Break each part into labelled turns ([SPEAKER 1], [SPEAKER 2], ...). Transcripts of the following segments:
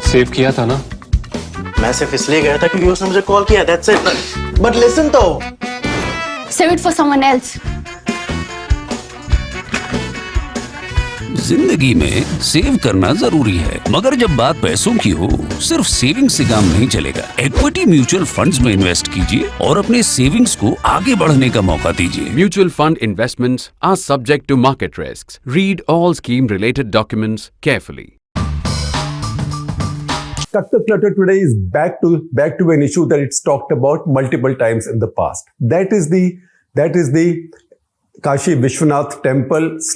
[SPEAKER 1] Save किया था ना?
[SPEAKER 2] मैं सिर्फ इसलिए गया था क्योंकि उसने मुझे कॉल किया, that's it. But listen तो.
[SPEAKER 3] Save it for someone else.
[SPEAKER 4] जिंदगी में सेव करना जरूरी है, मगर जब बात पैसों की हो, सिर्फ सेविंग से काम नहीं चलेगा। इक्विटी म्यूचुअल फंड्स में इन्वेस्ट कीजिए और अपने सेविंग्स को आगे बढ़ने का मौका दीजिए।
[SPEAKER 5] Mutual fund investments are subject to market risks. Read all scheme-related documents carefully.
[SPEAKER 6] Clutter today is back to an issue that it's talked about multiple times in the past. That is the Kashi Vishwanath Temple /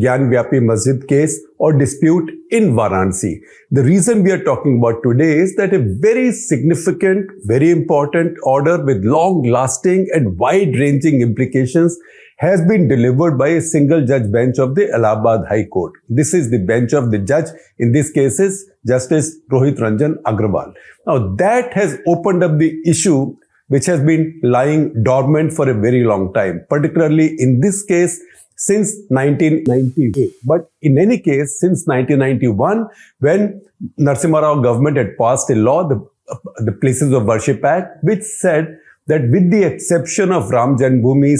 [SPEAKER 6] Gyanvapi Masjid case or dispute in Varanasi. The reason we are talking about today is that a very significant, very important order with long-lasting and wide-ranging implications has been delivered by a single judge bench of the Allahabad High Court. This is the bench of the judge. In this case is Justice Rohit Ranjan Agrawal. Now that has opened up the issue which has been lying dormant for a very long time, particularly in this case since 1998. But in any case, since 1991, when Narasimha Rao government had passed a law, the Places of Worship Act, which said that with the exception of Ram Janmabhoomi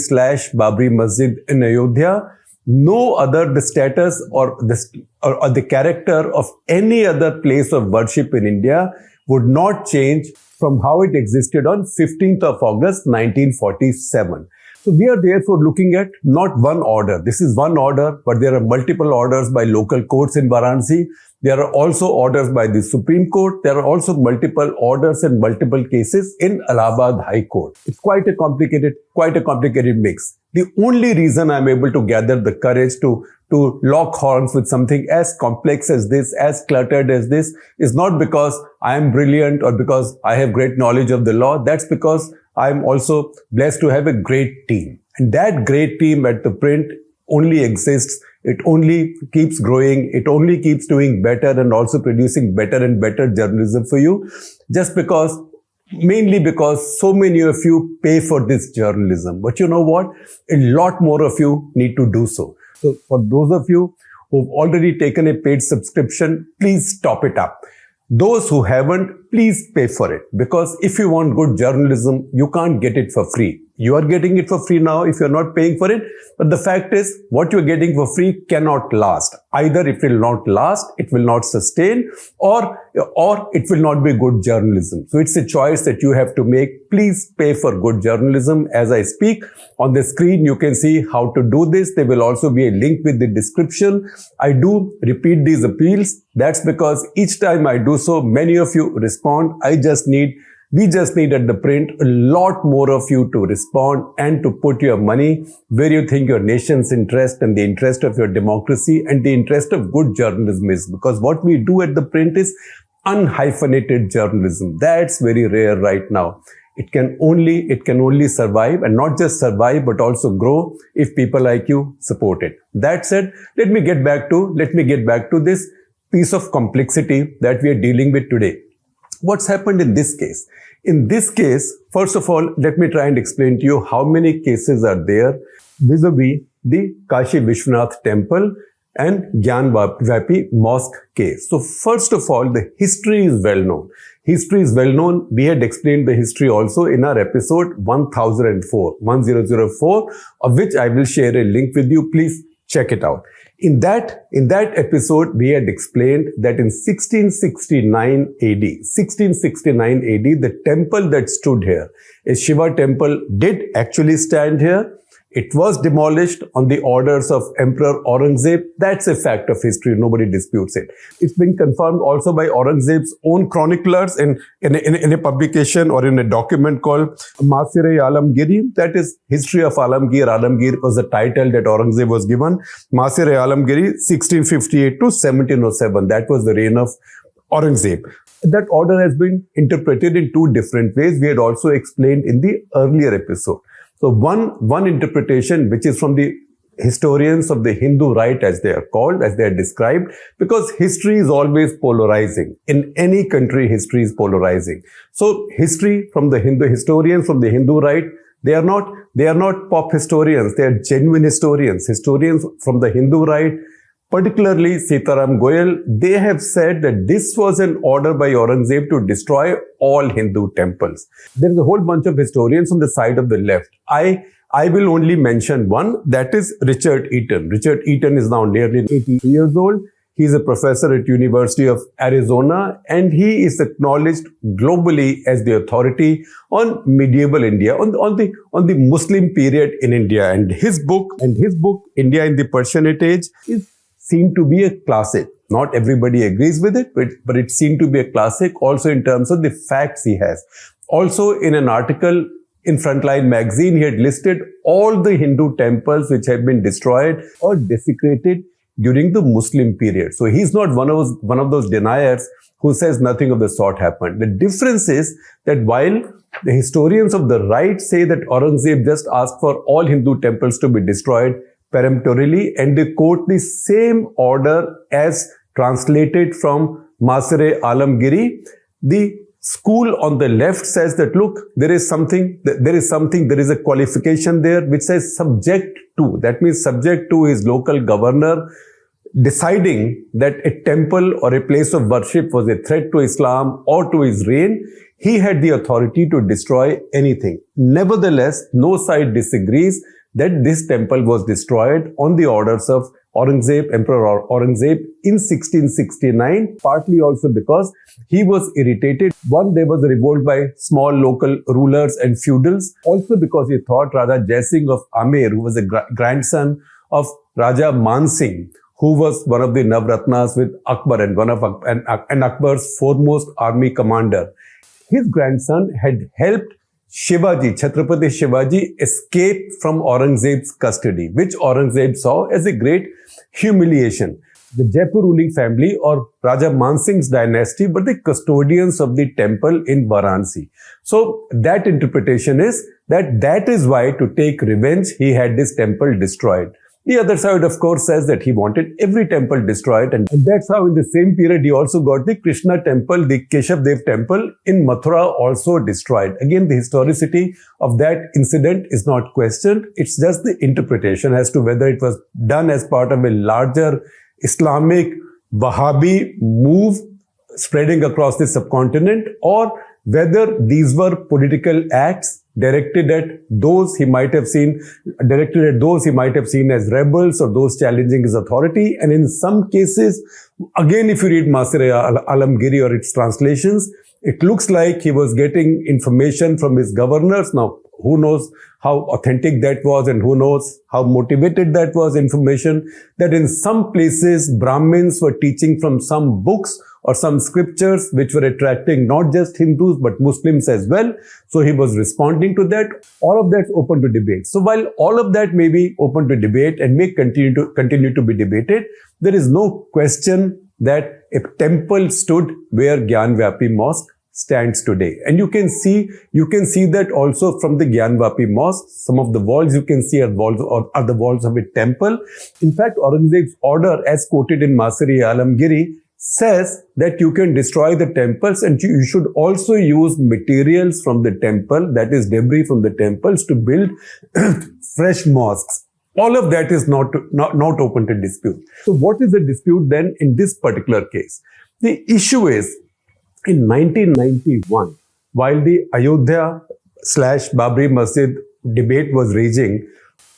[SPEAKER 6] / Babri Masjid in Ayodhya, no other the status or the character of any other place of worship in India would not change from how it existed on 15th of August 1947. So we are therefore looking at not one order. This is one order, but there are multiple orders by local courts in Varanasi. There are also orders by the Supreme Court. There are also multiple orders and multiple cases in Allahabad High Court. It's quite a complicated mix. The only reason I'm able to gather the courage to lock horns with something as complex as this, as cluttered as this, is not because I am brilliant or because I have great knowledge of the law. That's because I'm also blessed to have a great team. And that great team at ThePrint only exists. It only keeps growing. It only keeps doing better and also producing better and better journalism for you. Mainly because so many of you pay for this journalism. But you know what? A lot more of you need to do so. So for those of you who've already taken a paid subscription, please top it up. Those who haven't, please pay for it. Because if you want good journalism, you can't get it for free. You are getting it for free now if you're not paying for it. But the fact is, what you're getting for free cannot last. Either it will not last, it will not sustain, or it will not be good journalism. So it's a choice that you have to make. Please pay for good journalism. As I speak, on the screen, you can see how to do this. There will also be a link with the description. I do repeat these appeals. That's because each time I do so, many of you respond. We just need at ThePrint a lot more of you to respond and to put your money where you think your nation's interest and the interest of your democracy and the interest of good journalism is. Because what we do at ThePrint is unhyphenated journalism. That's very rare right now. It can only survive, and not just survive, but also grow if people like you support it. That said, let me get back to this piece of complexity that we are dealing with today. What's happened in this case? In this case, first of all, let me try and explain to you how many cases are there vis-a-vis the Kashi Vishwanath Temple and Gyanvapi Mosque case. So first of all, the history is well known. We had explained the history also in our episode 1004, of which I will share a link with you. Please check it out. In that episode, we had explained that in 1669 AD, the temple that stood here, a Shiva temple, did actually stand here. It was demolished on the orders of Emperor Aurangzeb. That's a fact of history. Nobody disputes it. It's been confirmed also by Aurangzeb's own chroniclers in a publication or in a document called Masir-e-Alamgiri. That is History of Alamgir. Alamgir was the title that Aurangzeb was given. Masir-e-Alamgiri, 1658 to 1707. That was the reign of Aurangzeb. That order has been interpreted in two different ways. We had also explained in the earlier episode. So one interpretation, which is from the historians of the Hindu right, as they are called, as they are described, because history is always polarizing. In any country, history is polarizing. So history from the historians from the Hindu right, they are not pop historians. They are genuine historians. Historians from the Hindu right particularly Sitaram Goyal, they have said that this was an order by Aurangzeb to destroy all Hindu temples. There is a whole bunch of historians on the side of the left. I will only mention one, that is Richard Eaton. Richard Eaton is now nearly 80 years old. He is a professor at University of Arizona, and he is acknowledged globally as the authority on medieval India, on the Muslim period in India. And his book, India in the Persianate Age, is seen to be a classic. Not everybody agrees with it, but it seemed to be a classic also in terms of the facts he has. Also, in an article in Frontline magazine, he had listed all the Hindu temples which have been destroyed or desecrated during the Muslim period. So he's not one of those deniers who says nothing of the sort happened. The difference is that while the historians of the right say that Aurangzeb just asked for all Hindu temples to be destroyed peremptorily, and they quote the same order as translated from Masire Alamgiri, the school on the left says that, look, there is a qualification there which says subject to. That means subject to his local governor deciding that a temple or a place of worship was a threat to Islam or to his reign. He had the authority to destroy anything. Nevertheless, no side disagrees that this temple was destroyed on the orders of Aurangzeb, Emperor Aurangzeb in 1669, partly also because he was irritated. One, there was a revolt by small local rulers and feudals. Also because he thought Raja Jai Singh of Amer, who was a grandson of Raja Man Singh, who was one of the Navratnas with Akbar and Akbar's foremost army commander. His grandson had helped Shivaji, Chhatrapati Shivaji, escape from Aurangzeb's custody, which Aurangzeb saw as a great humiliation. The Jaipur ruling family or Raja Man Singh's dynasty were the custodians of the temple in Varanasi. So that interpretation is that is why, to take revenge, he had this temple destroyed. The other side, of course, says that he wanted every temple destroyed, and that's how in the same period he also got the Krishna temple, the Keshav Dev temple in Mathura also destroyed. Again, the historicity of that incident is not questioned. It's just the interpretation as to whether it was done as part of a larger Islamic Wahhabi move spreading across the subcontinent, or whether these were political acts directed at those he might have seen as rebels or those challenging his authority. And in some cases, again, if you read Masire Alamgiri or its translations, it looks like he was getting information from his governors. Now, who knows how authentic that was, and who knows how motivated that was information, that in some places Brahmins were teaching from some books or some scriptures which were attracting not just Hindus but Muslims as well. So he was responding to that. All of that's open to debate. So while all of that may be open to debate and may continue to be debated, there is no question that a temple stood where Gyanvapi Mosque stands today. And you can see that also from the Gyanvapi Mosque. Some of the walls you can see are the walls of a temple. In fact, Aurangzeb's order, as quoted in Masire Alamgiri, says that you can destroy the temples and you should also use materials from the temple, that is debris from the temples, to build fresh mosques. All of that is not open to dispute. So what is the dispute then in this particular case? The issue is, in 1991, while the Ayodhya/Babri Masjid debate was raging,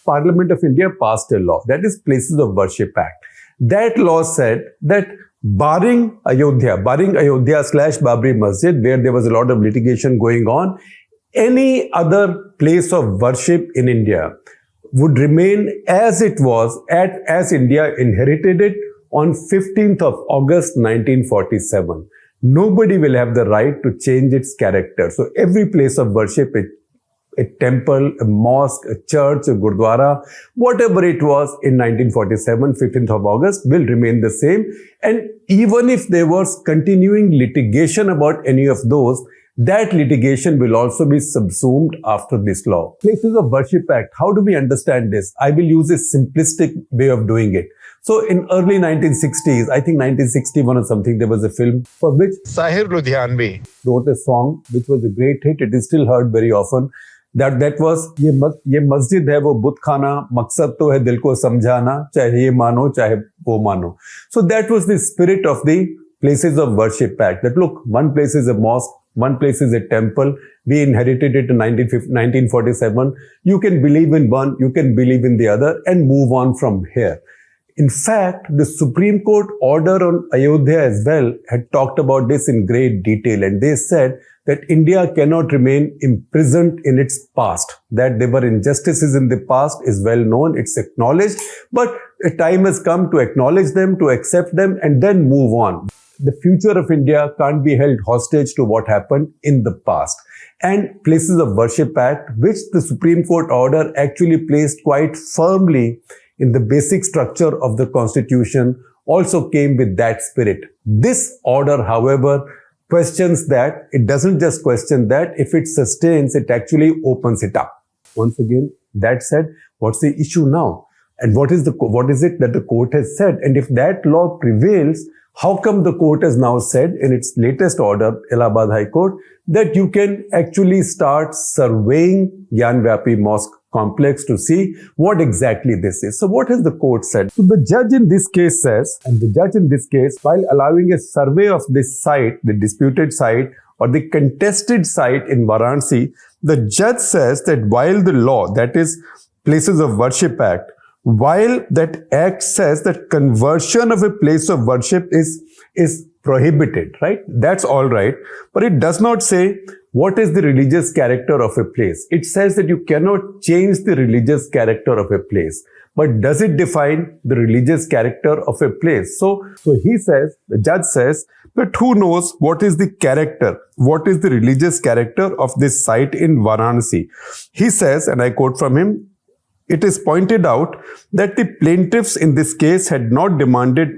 [SPEAKER 6] Parliament of India passed a law, that is Places of Worship Act. That law said that barring Ayodhya/Babri Masjid, where there was a lot of litigation going on, any other place of worship in India would remain as it was, as India inherited it on 15th of August 1947. Nobody will have the right to change its character. So every place of worship, a temple, a mosque, a church, a gurdwara, whatever it was in 1947, 15th of August, will remain the same. And even if there was continuing litigation about any of those, that litigation will also be subsumed after this law. Places of Worship Act, how do we understand this? I will use a simplistic way of doing it. So in early 1960s, I think 1961 or something, there was a film for which
[SPEAKER 1] Sahir Ludhianvi
[SPEAKER 6] wrote a song which was a great hit. It is still heard very often. that was ये मस्जिद है वो बुत खाना, मकसद तो है दिल को समझाना, चाहे ये मानो चाहे वो मानो. So that was the spirit of the places of worship act. That look, one place is a mosque, one place is a temple. We inherited it in 1947. You can believe in one, you can believe in the other, and move on from here. In fact, the Supreme Court order on Ayodhya as well had talked about this in great detail, and they said that India cannot remain imprisoned in its past. That there were injustices in the past is well known, it's acknowledged, but a time has come to acknowledge them, to accept them, and then move on. The future of India can't be held hostage to what happened in the past. And Places of Worship Act, which the Supreme Court order actually placed quite firmly in the basic structure of the Constitution, also came with that spirit. This order, however, questions that. It doesn't just question that. If it sustains, it actually opens it up. Once again, that said, what's the issue now? And what is it that the court has said? And if that law prevails, how come the court has now said in its latest order, Allahabad High Court, that you can actually start surveying Gyanvapi Mosque complex to see what exactly this is. So what has the court said? So the judge in this case says, while allowing a survey of this site, the disputed site or the contested site in Varanasi, the judge says that while the law, that is Places of Worship Act, while that act says that conversion of a place of worship is prohibited, right? That's all right. But it does not say what is the religious character of a place. It says that you cannot change the religious character of a place. But does it define the religious character of a place? So he says, the judge says, that who knows what is the character, what is the religious character of this site in Varanasi? He says, and I quote from him, it is pointed out that the plaintiffs in this case had not demanded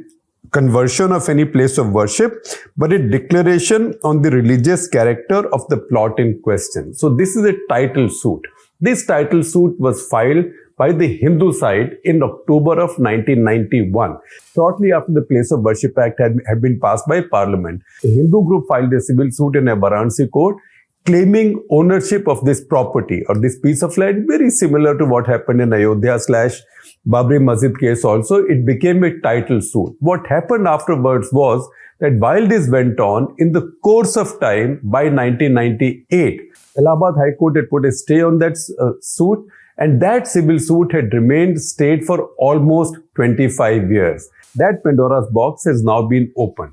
[SPEAKER 6] conversion of any place of worship, but a declaration on the religious character of the plot in question. So this is a title suit. This title suit was filed by the Hindu side in October of 1991, shortly after the Place of Worship Act had been passed by Parliament. The Hindu group filed a civil suit in a Varanasi court, claiming ownership of this property or this piece of land, very similar to what happened in Ayodhya/Babri Masjid case also. It became a title suit. What happened afterwards was that while this went on, in the course of time, by 1998, Allahabad High Court had put a stay on that suit, and that civil suit had remained stayed for almost 25 years. That Pandora's box has now been opened.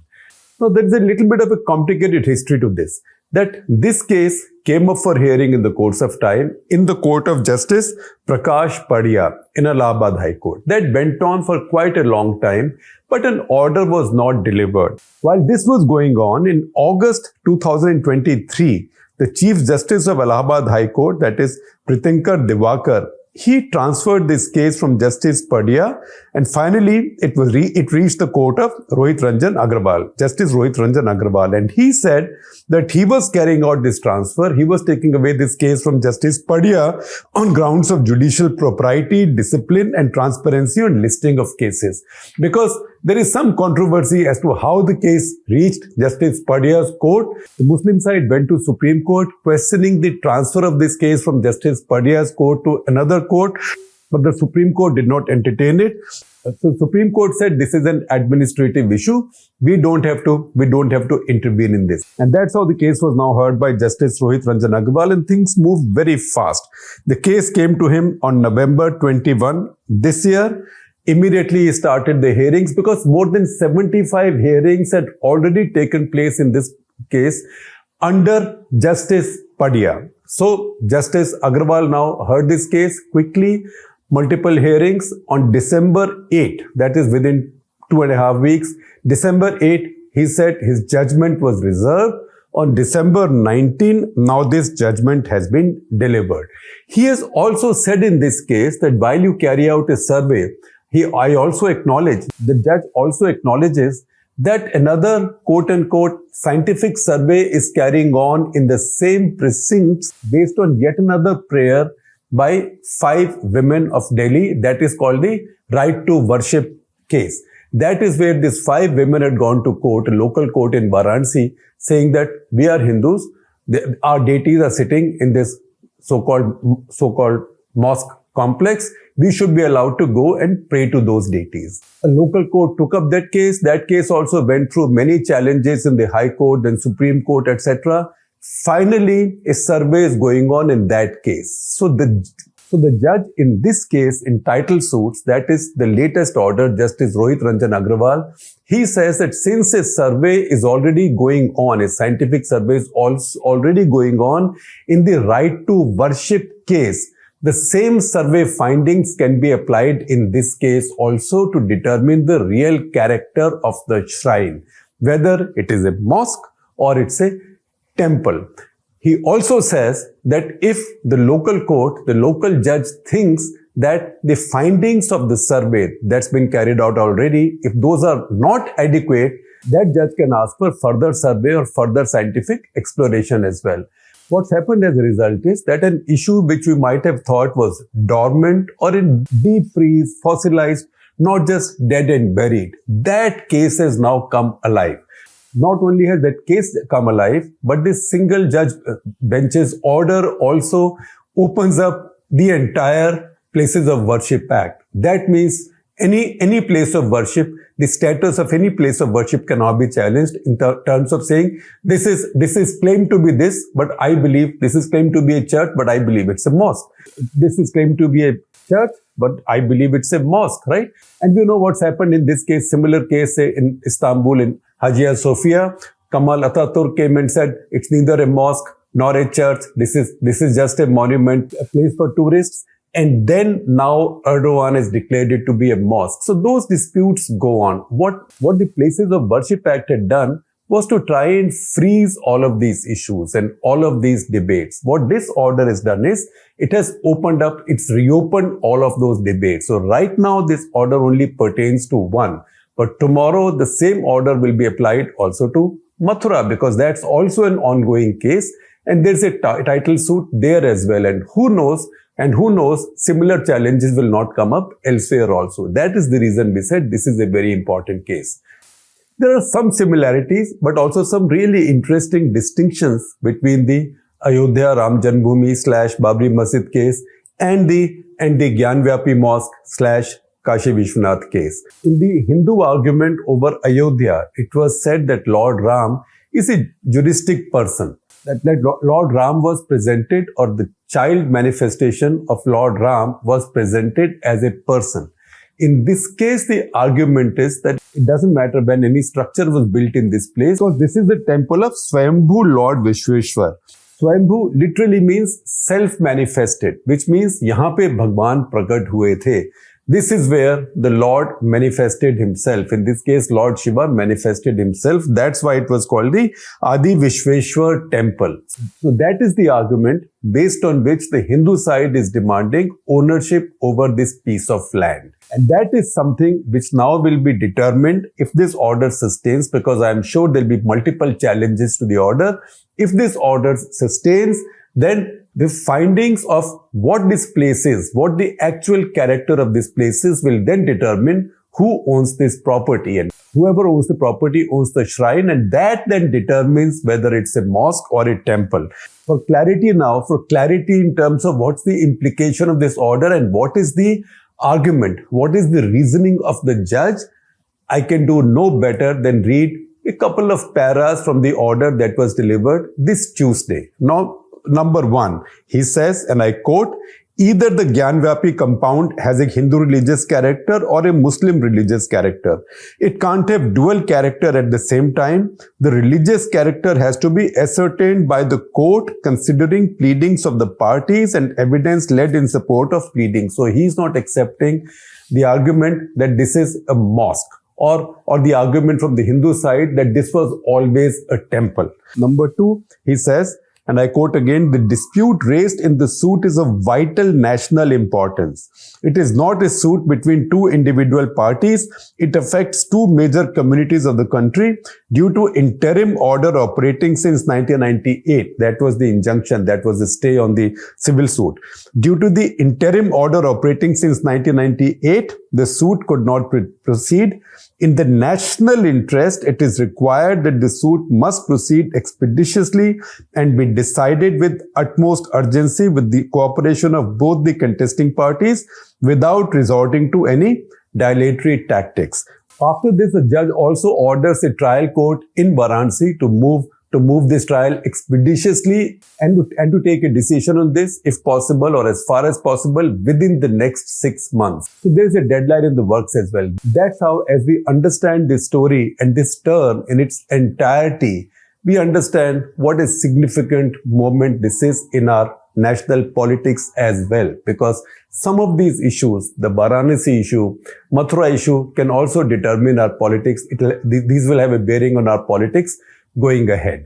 [SPEAKER 6] Now, there is a little bit of a complicated history to this. That this case came up for hearing in the course of time in the Court of Justice Prakash Padiyar in Allahabad High Court. That went on for quite a long time, but an order was not delivered. While this was going on, in August 2023, the Chief Justice of Allahabad High Court, that is Pritinkar Divakar, he transferred this case from Justice Padiyar, and finally it reached the court of Rohit Ranjan Agrawal, Justice Rohit Ranjan Agrawal, and he said that he was carrying out this transfer. He was taking away this case from Justice Padiyar on grounds of judicial propriety, discipline, and transparency on listing of cases. Because there is some controversy as to how the case reached Justice Padiyar's court. The Muslim side went to Supreme Court questioning the transfer of this case from Justice Padiyar's court to another court, but the Supreme Court did not entertain it. So Supreme Court said this is an administrative issue. We don't have to intervene in this. And that's how the case was now heard by Justice Rohit Ranjan Agrawal, and things moved very fast. The case came to him on November 21 this year. Immediately he started the hearings because more than 75 hearings had already taken place in this case under Justice Padiyar. So Justice Agrawal now heard this case quickly, multiple hearings on December 8, that is within 2.5 weeks. December 8, he said his judgment was reserved. On December 19, now this judgment has been delivered. He has also said in this case that while you carry out a survey, the judge also acknowledges that another quote-unquote scientific survey is carrying on in the same precincts based on yet another prayer by 5 women of Delhi. That is called the Right to Worship case. That is where these 5 women had gone to court, a local court in Varanasi, saying that we are Hindus, our deities are sitting in this so-called mosque complex, we should be allowed to go and pray to those deities. A local court took up that case. That case also went through many challenges in the High Court, then Supreme Court, etc. Finally, a survey is going on in that case. So the judge in this case, in title suits, that is the latest order, Justice Rohit Ranjan Agrawal, he says that since a survey is already going on, a scientific survey is also already going on in the right to worship case, the same survey findings can be applied in this case also to determine the real character of the shrine, whether it is a mosque or it's a temple. He also says that if the local court, the local judge thinks that the findings of the survey that's been carried out already, if those are not adequate, that judge can ask for further survey or further scientific exploration as well. What's happened as a result is that an issue which we might have thought was dormant or in deep freeze, fossilized, not just dead and buried, that case has now come alive. Not only has that case come alive, but this single judge bench's order also opens up the entire Places of Worship Act. That means any place of worship, the status of any place of worship cannot be challenged in terms of saying this is claimed to be this, but I believe this is claimed to be a church, but I believe it's a mosque. This is claimed to be a church, but I believe it's a mosque, right? And you know what's happened in this case, similar case say in Istanbul, in Hagia Sophia, Kemal Atatürk came and said it's neither a mosque nor a church. This is just a monument, a place for tourists. And then now Erdogan has declared it to be a mosque. So those disputes go on. What the Places of Worship Act had done was to try and freeze all of these issues and all of these debates. What this order has done is it has it's reopened all of those debates. So right now this order only pertains to one. But tomorrow the same order will be applied also to Mathura, because that's also an ongoing case. And there's a title suit there as well. And who knows, similar challenges will not come up elsewhere also. That is the reason we said this is a very important case. There are some similarities, but also some really interesting distinctions between the Ayodhya Ram Janmabhoomi / Babri Masjid case and the Gyanvapi Mosque / Kashi Vishwanath case. In the Hindu argument over Ayodhya, it was said that Lord Ram is a juristic person. That Lord Ram was presented, or the child manifestation of Lord Ram was presented as a person. In this case, the argument is that it doesn't matter when any structure was built in this place, because this is the temple of Swayambhu Lord Vishweshwar. Swayambhu literally means self-manifested, which means yahan pe Bhagwan pragat hue the. This is where the Lord manifested himself. In this case, Lord Shiva manifested himself. That's why it was called the Adi Vishweshwar temple. So that is the argument based on which the Hindu side is demanding ownership over this piece of land. And that is something which now will be determined if this order sustains, because I am sure there will be multiple challenges to the order. If this order sustains, then the findings of what this place is, what the actual character of this place is, will then determine who owns this property. And whoever owns the property owns the shrine, and that then determines whether it's a mosque or a temple. For clarity in terms of what's the implication of this order and what is the argument, what is the reasoning of the judge, I can do no better than read a couple of paras from the order that was delivered this Tuesday. Now, number 1, he says, and I quote, either the Gyanvapi compound has a Hindu religious character or a Muslim religious character. It can't have dual character at the same time. The religious character has to be ascertained by the court considering pleadings of the parties and evidence led in support of pleadings. So he's not accepting the argument that this is a mosque, or the argument from the Hindu side that this was always a temple. Number 2, he says, and I quote again, the dispute raised in the suit is of vital national importance. It is not a suit between two individual parties. It affects two major communities of the country due to interim order operating since 1998. That was the injunction. That was the stay on the civil suit. Due to the interim order operating since 1998, the suit could not proceed. In the national interest, it is required that the suit must proceed expeditiously and be decided with utmost urgency with the cooperation of both the contesting parties without resorting to any dilatory tactics. After this, the judge also orders a trial court in Varanasi to move this trial expeditiously and to take a decision on this, if possible or as far as possible, within the next 6 months. So there is a deadline in the works as well. That's how, as we understand this story and this term in its entirety, we understand what a significant moment this is in our national politics as well. Because some of these issues, the Varanasi issue, Mathura issue, can also determine our politics. These will have a bearing on our politics going ahead.